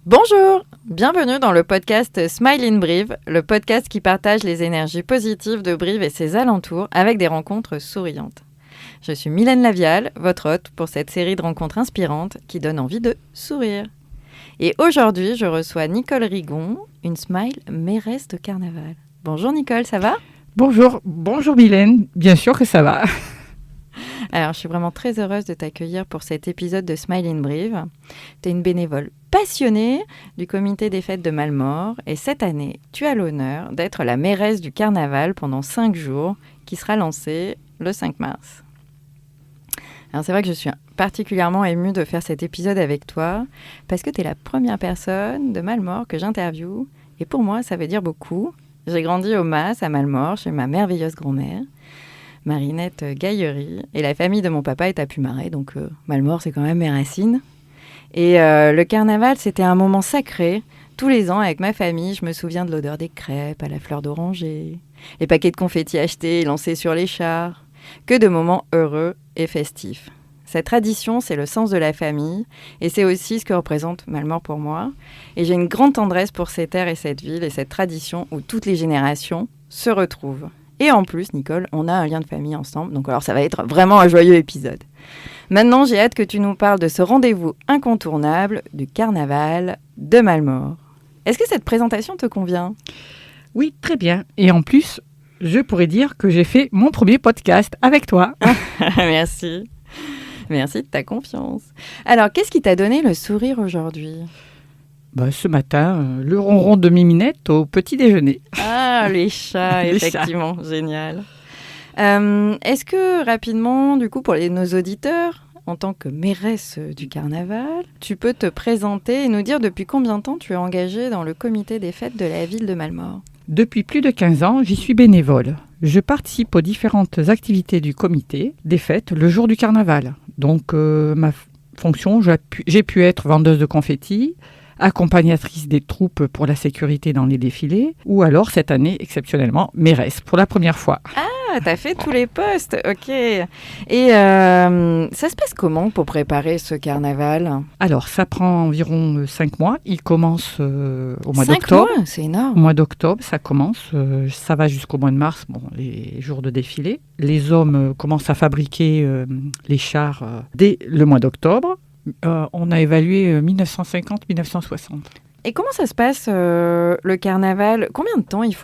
Bonjour, bienvenue dans le podcast Smile in Brive, le podcast qui partage les énergies positives de Brive et ses alentours avec des rencontres souriantes. Je suis Mylène Lavial, votre hôte pour cette série de rencontres inspirantes qui donne envie de sourire. Et aujourd'hui, je reçois Nicole Rigon, une smile mairesse de carnaval. Bonjour Nicole, ça va ? Bonjour Mylène, bien sûr que ça va. Alors, je suis vraiment très heureuse de t'accueillir pour cet épisode de Smile in Brive. Tu es une bénévole passionnée du comité des fêtes de Malmort et cette année, tu as l'honneur d'être la mairesse du carnaval pendant 5 jours qui sera lancé le 5 mars. Alors, c'est vrai que je suis particulièrement émue de faire cet épisode avec toi parce que tu es la première personne de Malmort que j'interviewe et pour moi, ça veut dire beaucoup. J'ai grandi au Mas à Malmort chez ma merveilleuse grand-mère. Marinette Gaillerie, et la famille de mon papa est à Pumaret, donc Malmort, c'est quand même mes racines. Et le carnaval, c'était un moment sacré. Tous les ans, avec ma famille, je me souviens de l'odeur des crêpes à la fleur d'oranger, les paquets de confettis achetés et lancés sur les chars. Que de moments heureux et festifs. Cette tradition, c'est le sens de la famille, et c'est aussi ce que représente Malmort pour moi. Et j'ai une grande tendresse pour ces terres et cette ville, et cette tradition où toutes les générations se retrouvent. Et en plus, Nicole, on a un lien de famille ensemble, donc alors ça va être vraiment un joyeux épisode. Maintenant, j'ai hâte que tu nous parles de ce rendez-vous incontournable du carnaval de Malmort. Est-ce que cette présentation te convient ? Oui, très bien. Et en plus, je pourrais dire que j'ai fait mon premier podcast avec toi. Merci. Merci de ta confiance. Alors, qu'est-ce qui t'a donné le sourire aujourd'hui ? Ce matin, le ronron de Miminette au petit déjeuner. Ah, les chats, effectivement, génial. Est-ce que rapidement, du coup, pour nos auditeurs, en tant que mairesse du carnaval, tu peux te présenter et nous dire depuis combien de temps tu es engagée dans le comité des fêtes de la ville de Malmort ? Depuis plus de 15 ans, j'y suis bénévole. Je participe aux différentes activités du comité des fêtes le jour du carnaval. Donc, ma fonction, j'ai pu être vendeuse de confettis, accompagnatrice des troupes pour la sécurité dans les défilés, ou alors cette année, exceptionnellement, mairesse pour la première fois. Ah, t'as fait tous les postes, ok. Et ça se passe comment pour préparer ce carnaval ? Alors, ça prend environ 5 mois. Il commence au mois 5 d'octobre. mois, c'est énorme. Au mois d'octobre, ça commence. Ça va jusqu'au mois de mars, les jours de défilé. Les hommes commencent à fabriquer les chars dès le mois d'octobre. On a évalué 1950-1960. Et comment ça se passe, le carnaval ? Combien de temps il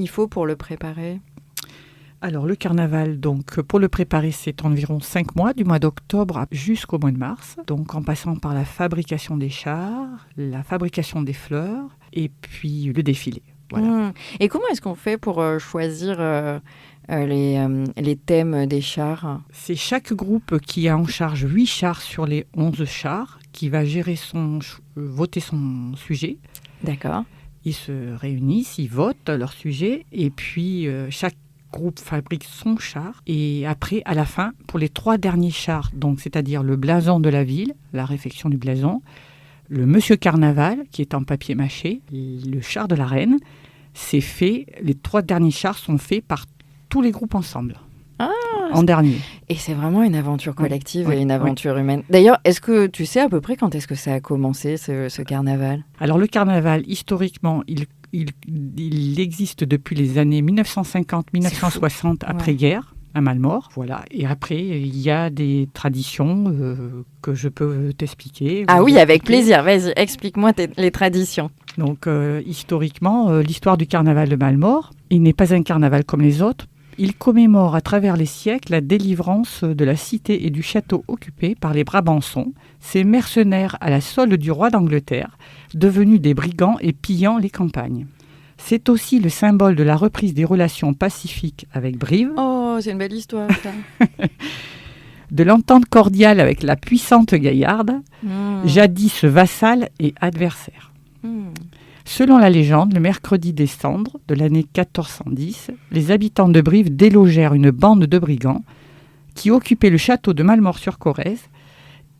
faut pour le préparer ? Alors, le carnaval, donc, pour le préparer, c'est environ 5 mois, du mois d'octobre jusqu'au mois de mars. Donc, en passant par la fabrication des chars, la fabrication des fleurs et puis le défilé. Voilà. Et comment est-ce qu'on fait pour choisir les thèmes des chars ? C'est chaque groupe qui a en charge 8 chars sur les 11 chars qui va gérer voter son sujet. D'accord. Ils se réunissent, ils votent leur sujet et puis chaque groupe fabrique son char. Et après, à la fin, pour les 3 derniers chars, donc c'est-à-dire le blason de la ville, la réfection du blason, le Monsieur Carnaval, qui est en papier mâché, le char de la reine, c'est fait, les 3 derniers chars sont faits par tous les groupes ensemble, en dernier. Et c'est vraiment une aventure collective Oui, et une aventure humaine. D'ailleurs, est-ce que tu sais à peu près quand est-ce que ça a commencé, ce carnaval ? Alors le carnaval, historiquement, il existe depuis les années 1950-1960 après-guerre. À Malmort, voilà. Et après, il y a des traditions que je peux t'expliquer. Ah oui, avec plaisir. Vas-y, explique-moi les traditions. Donc, historiquement, l'histoire du carnaval de Malmort, il n'est pas un carnaval comme les autres. Il commémore à travers les siècles la délivrance de la cité et du château occupés par les Brabançons, ces mercenaires à la solde du roi d'Angleterre, devenus des brigands et pillant les campagnes. C'est aussi le symbole de la reprise des relations pacifiques avec Brive. Oh, c'est une belle histoire, ça. De l'entente cordiale avec la puissante Gaillarde, jadis vassale et adversaire. Selon la légende, le mercredi des cendres de l'année 1410, les habitants de Brive délogèrent une bande de brigands qui occupaient le château de Malmort-sur-Corrèze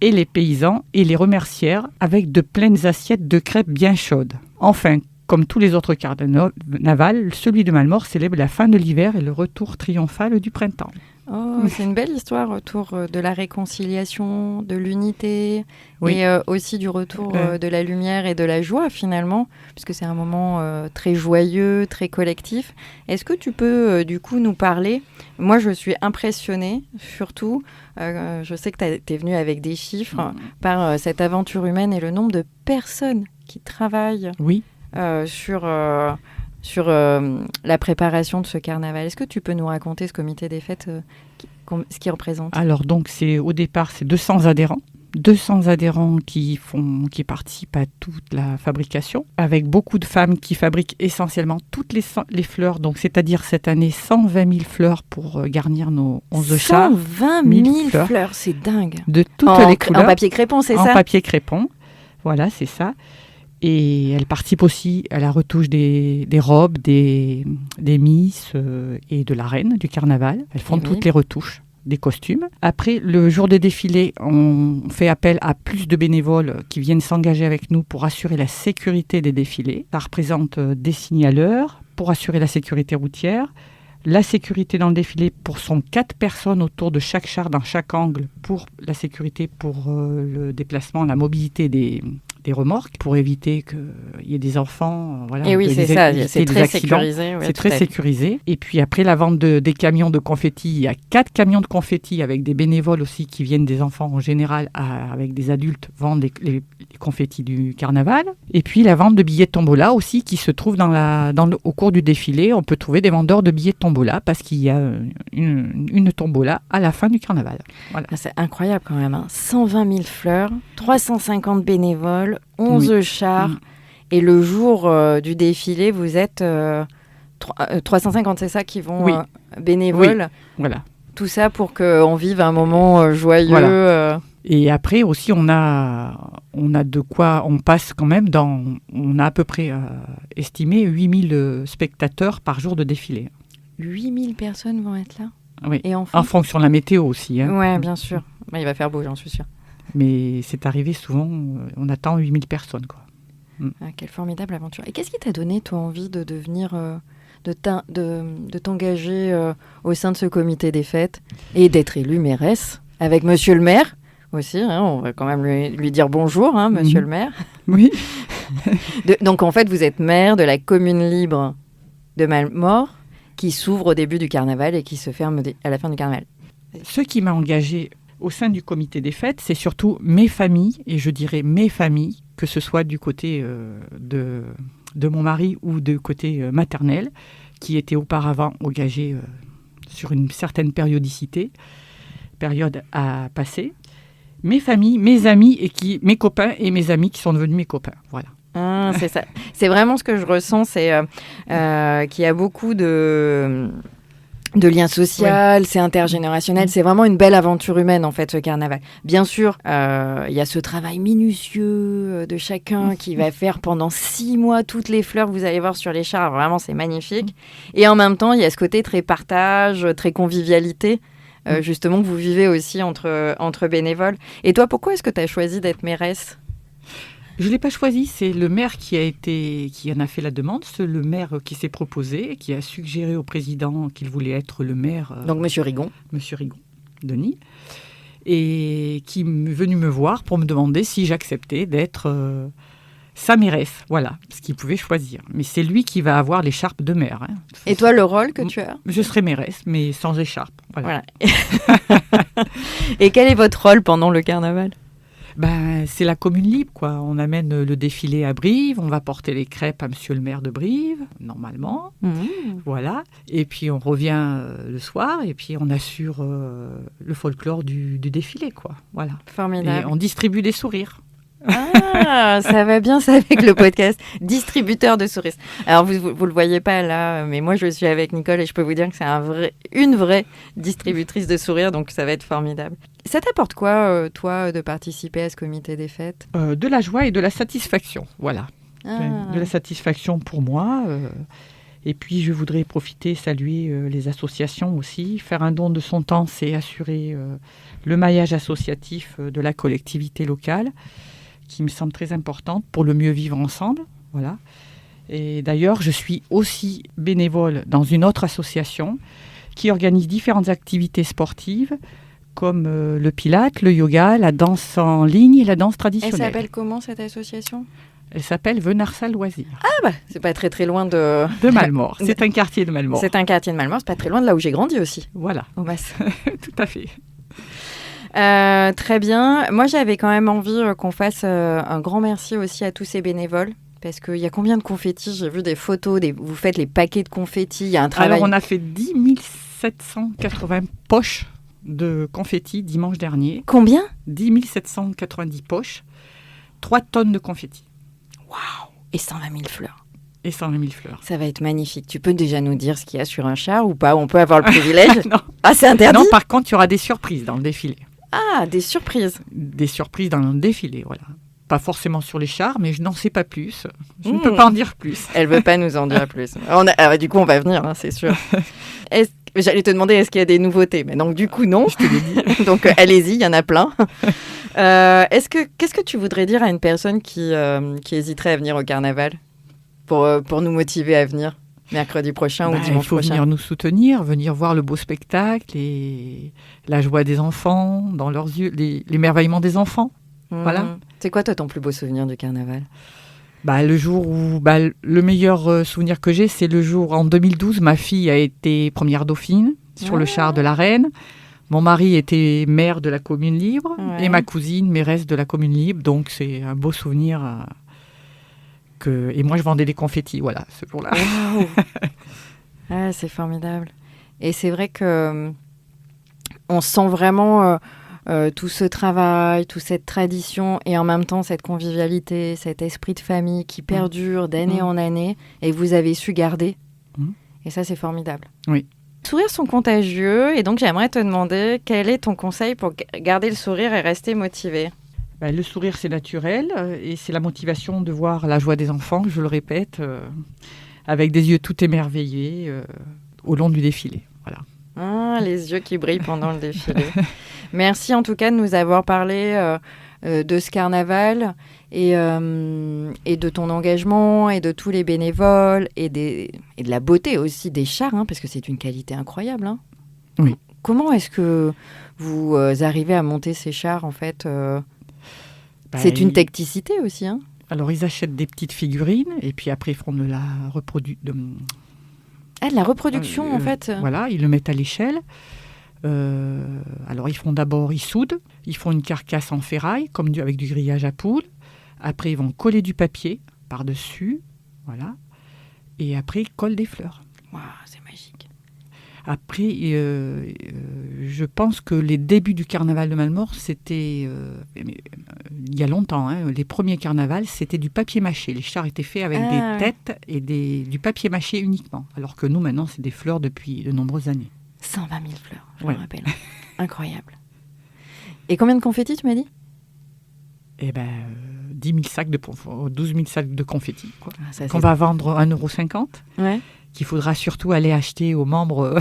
et les paysans et les remercièrent avec de pleines assiettes de crêpes bien chaudes. Enfin, comme tous les autres carnavals, celui de Malmort célèbre la fin de l'hiver et le retour triomphal du printemps. Oh, c'est une belle histoire autour de la réconciliation, de l'unité et aussi du retour de la lumière et de la joie finalement, puisque c'est un moment très joyeux, très collectif. Est-ce que tu peux du coup nous parler? Moi, je suis impressionnée, surtout, je sais que tu es venue avec des chiffres par cette aventure humaine et le nombre de personnes qui travaillent sur la préparation de ce carnaval. Est-ce que tu peux nous raconter ce comité des fêtes, ce qu'il représente? Alors, donc, au départ, c'est 200 adhérents. 200 adhérents qui participent à toute la fabrication, avec beaucoup de femmes qui fabriquent essentiellement toutes les fleurs. Donc, c'est-à-dire cette année, 120 000 fleurs pour garnir nos 11 chars. 120 000 fleurs, c'est dingue. De toutes les couleurs. En papier crépon, c'est ça? En papier crépon, voilà, c'est ça. Et elle participe aussi à la retouche des robes, des miss et de la reine du carnaval. Elles font toutes les retouches des costumes. Après, le jour des défilés, on fait appel à plus de bénévoles qui viennent s'engager avec nous pour assurer la sécurité des défilés. Ça représente des signaleurs pour assurer la sécurité routière. La sécurité dans le défilé sont 4 personnes autour de chaque char dans chaque angle pour la sécurité, pour le déplacement, la mobilité des remorques, pour éviter qu'il y ait des enfants. Voilà, et oui, c'est ça, c'est très sécurisé. C'est très sécurisé. Et puis après la vente des camions de confettis, il y a 4 camions de confettis avec des bénévoles aussi qui viennent des enfants en général, avec des adultes, vendre les confettis du carnaval. Et puis la vente de billets de tombola aussi qui se trouve au cours du défilé. On peut trouver des vendeurs de billets de tombola parce qu'il y a une tombola à la fin du carnaval. Voilà. C'est incroyable quand même. 120 000 fleurs, 350 bénévoles, 11 chars. Et le jour du défilé, vous êtes 350, c'est ça, qui vont bénévoles. Oui. Voilà. Tout ça pour qu'on vive un moment joyeux. Voilà. Et après aussi, on a de quoi, on passe quand même on a à peu près estimé 8000 spectateurs par jour de défilé. 8000 personnes vont être là? Oui, et enfin, en fonction de la météo aussi. Hein. Oui, bien sûr. Mais il va faire beau, j'en suis sûre. Mais c'est arrivé souvent, on attend 8000 personnes, quoi. Ah, quelle formidable aventure. Et qu'est-ce qui t'a donné, toi, envie de devenir, de t'engager au sein de ce comité des fêtes et d'être élue mairesse avec Monsieur le maire aussi, hein, on va quand même lui dire bonjour, hein, Monsieur le maire. Oui. Donc, en fait, vous êtes maire de la commune libre de Malmort qui s'ouvre au début du carnaval et qui se ferme à la fin du carnaval. Ce qui m'a engagée au sein du comité des fêtes, c'est surtout mes familles, et je dirais mes familles, que ce soit du côté de mon mari ou du côté maternel, qui étaient auparavant engagés sur une certaine période à passer. Mes familles, mes amis, mes copains et mes amis qui sont devenus mes copains. Voilà. Ah, c'est ça. C'est vraiment ce que je ressens, c'est qu'il y a beaucoup de liens sociaux, c'est intergénérationnel, c'est vraiment une belle aventure humaine en fait ce carnaval. Bien sûr, il y a ce travail minutieux de chacun qui va faire pendant 6 mois toutes les fleurs que vous allez voir sur les chars, vraiment c'est magnifique. Et en même temps, il y a ce côté très partage, très convivialité, justement que vous vivez aussi entre bénévoles. Et toi, pourquoi est-ce que tu as choisi d'être mairesse ? Je ne l'ai pas choisi, c'est le maire qui en a fait la demande, c'est le maire qui s'est proposé, qui a suggéré au président qu'il voulait être le maire. Donc Monsieur Rigon. Monsieur Rigon, Denis, et qui est venu me voir pour me demander si j'acceptais d'être sa mairesse, voilà, ce qu'il pouvait choisir. Mais c'est lui qui va avoir l'écharpe de maire. Hein. Et toi, le rôle que tu as ? Je serai mairesse, mais sans écharpe. Voilà. Et quel est votre rôle pendant le carnaval ? C'est la commune libre, quoi. On amène le défilé à Brive, on va porter les crêpes à monsieur le maire de Brive, normalement. Voilà. Et puis on revient le soir et puis on assure le folklore du défilé, quoi. Voilà. Formidable. Et on distribue des sourires. Ah, ça va bien ça avec le podcast distributeur de sourires. Alors vous le voyez pas là, mais moi je suis avec Nicole et je peux vous dire que c'est une vraie distributrice de sourires, donc ça va être formidable. Ça t'apporte quoi, toi, de participer à ce comité des fêtes ? De la joie et de la satisfaction, voilà. De la satisfaction pour moi. Et puis je voudrais saluer les associations aussi. Faire un don de son temps, c'est assurer le maillage associatif de la collectivité locale, qui me semble très importante pour le mieux vivre ensemble. Voilà. Et d'ailleurs, je suis aussi bénévole dans une autre association qui organise différentes activités sportives comme le pilate, le yoga, la danse en ligne et la danse traditionnelle. Elle s'appelle comment cette association ? Elle s'appelle Venarsa Loisirs. Ah bah, c'est pas très loin de Malmort. C'est un quartier de Malmort. C'est un quartier de Malmort, c'est pas très loin de là où j'ai grandi aussi. Voilà. Au Mas. Tout à fait. Très bien. Moi, j'avais quand même envie qu'on fasse un grand merci aussi à tous ces bénévoles. Parce qu'il y a combien de confettis ? J'ai vu des photos, vous faites les paquets de confettis, il y a un travail... Alors, on a fait 10 780 poches de confettis dimanche dernier. Combien ? 10 790 poches, 3 tonnes de confettis. Waouh ! Et 120 000 fleurs. Et 120 000 fleurs. Ça va être magnifique. Tu peux déjà nous dire ce qu'il y a sur un char ou pas ? On peut avoir le privilège ? Non. Ah, c'est interdit ? Non, par contre, il y aura des surprises dans le défilé. Ah, des surprises. Des surprises dans le défilé, voilà. Pas forcément sur les chars, mais je n'en sais pas plus. Je ne peux pas en dire plus. Elle ne veut pas nous en dire plus. Du coup, on va venir, hein, c'est sûr. J'allais te demander, est-ce qu'il y a des nouveautés ? Mais donc, du coup, non. Je te l'ai dit. Donc, allez-y, il y en a plein. Qu'est-ce que tu voudrais dire à une personne qui hésiterait à venir au carnaval pour nous motiver à venir mercredi prochain ou dimanche prochain ? Il faut venir nous soutenir, venir voir le beau spectacle et la joie des enfants, dans leurs yeux, l'émerveillement des enfants. Voilà. C'est quoi, toi, ton plus beau souvenir du carnaval ? Le jour où le meilleur souvenir que j'ai, c'est le jour en 2012, ma fille a été première dauphine sur le char de la reine. Mon mari était maire de la commune libre et ma cousine mairesse de la commune libre. Donc c'est un beau souvenir et moi je vendais des confettis, voilà, ce jour-là. Wow. Ah, c'est formidable. Et c'est vrai que on sent vraiment tout ce travail, toute cette tradition et en même temps cette convivialité, cet esprit de famille qui perdure d'année en année et vous avez su garder. Et ça, c'est formidable. Oui. Les sourires sont contagieux et donc j'aimerais te demander quel est ton conseil pour garder le sourire et rester motivé ? Le sourire, c'est naturel et c'est la motivation de voir la joie des enfants, je le répète, avec des yeux tout émerveillés au long du défilé. Voilà. Ah, les yeux qui brillent pendant le défilé. Merci en tout cas de nous avoir parlé de ce carnaval et de ton engagement et de tous les bénévoles et de la beauté aussi des chars, hein, parce que c'est une qualité incroyable. Hein. Oui. Comment est-ce que vous arrivez à monter ces chars en fait C'est une technicité aussi. Hein. Alors ils achètent des petites figurines et puis après ils font de la reproduction. De la reproduction en fait. Voilà, ils le mettent à l'échelle. Alors ils soudent, ils font une carcasse en ferraille avec du grillage à poule. Après ils vont coller du papier par-dessus, voilà. Et après ils collent des fleurs. Waouh, c'est magique. Après, je pense que les débuts du carnaval de Malmort, c'était il y a longtemps. Hein, les premiers carnavals, c'était du papier mâché. Les chars étaient faits avec des têtes et du papier mâché uniquement. Alors que nous, maintenant, c'est des fleurs depuis de nombreuses années. 120 000 fleurs, je me rappelle. Incroyable. Et combien de confettis, tu m'as dit ? 10 000 sacs 12 000 sacs de confettis. Quoi. Qu'on va vendre 1,50 €. Ouais. Qu'il faudra surtout aller acheter aux membres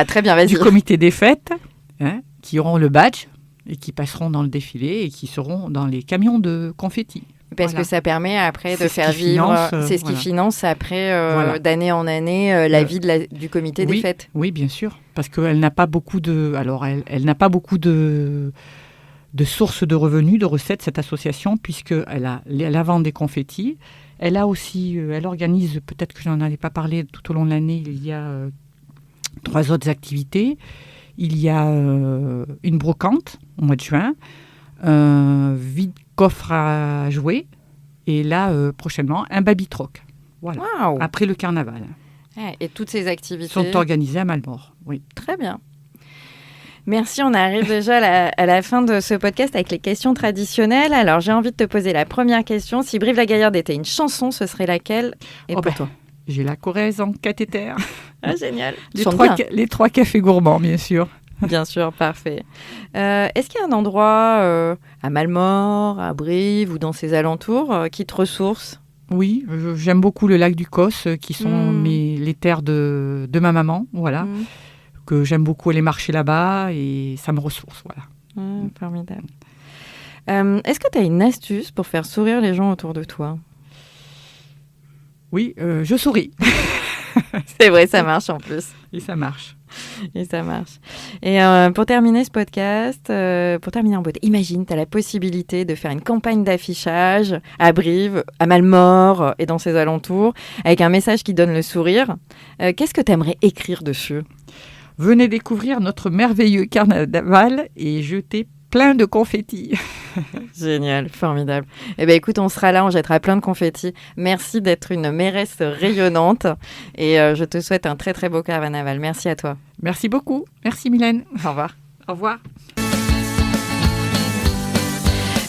très bien, vas-y. du comité des fêtes, hein, qui auront le badge et qui passeront dans le défilé et qui seront dans les camions de confettis. Parce que ça permet après de faire vivre, c'est ce qui finance après d'année en année la vie du comité des fêtes. Oui, bien sûr, parce qu'elle n'a pas beaucoup elle n'a pas beaucoup de sources de revenus, de recettes, cette association, puisqu'elle a la vente des confettis. Elle a aussi, elle organise, peut-être que je n'en avais pas parlé tout au long de l'année, il y a 3 autres activités. Il y a une brocante au mois de juin, vide-coffre à jouer, et là, prochainement, un baby-troc. Voilà, après le carnaval. Et toutes ces activités sont organisées à Malmort, oui. Très bien. Merci, on arrive déjà à la fin de ce podcast avec les questions traditionnelles. Alors, j'ai envie de te poser la première question. Si Brive-la-Gaillarde était une chanson, ce serait laquelle et pour toi ? J'ai la Corrèze en cathéter. Ah, génial. Les 3 cafés gourmands, bien sûr. Bien sûr, parfait. Est-ce qu'il y a un endroit à Malmort, à Brive ou dans ses alentours qui te ressource ? Oui, j'aime beaucoup le lac du Cos, qui sont les terres de ma maman, voilà. Que j'aime beaucoup aller marcher là-bas et ça me ressource, voilà. Formidable. Est-ce que tu as une astuce pour faire sourire les gens autour de toi ? Oui, je souris. C'est vrai, ça marche en plus. Et ça marche. Et ça marche. Et pour terminer ce podcast, pour terminer en beauté, imagine, tu as la possibilité de faire une campagne d'affichage à Brive, à Malmort et dans ses alentours, avec un message qui donne le sourire. Qu'est-ce que tu aimerais écrire dessus ? Venez découvrir notre merveilleux carnaval et jetez plein de confettis. Génial, formidable. Eh bien, écoute, on sera là, on jettera plein de confettis. Merci d'être une mairesse rayonnante et je te souhaite un très très beau carnaval. Merci à toi. Merci beaucoup. Merci Mylène. Au revoir. Au revoir.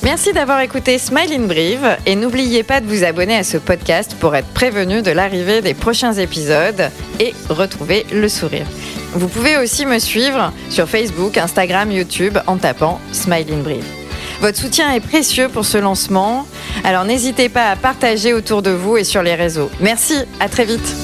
Merci d'avoir écouté Smile in Brive et n'oubliez pas de vous abonner à ce podcast pour être prévenu de l'arrivée des prochains épisodes et retrouver le sourire. Vous pouvez aussi me suivre sur Facebook, Instagram, YouTube en tapant Smile in Brive. Votre soutien est précieux pour ce lancement, alors n'hésitez pas à partager autour de vous et sur les réseaux. Merci, à très vite.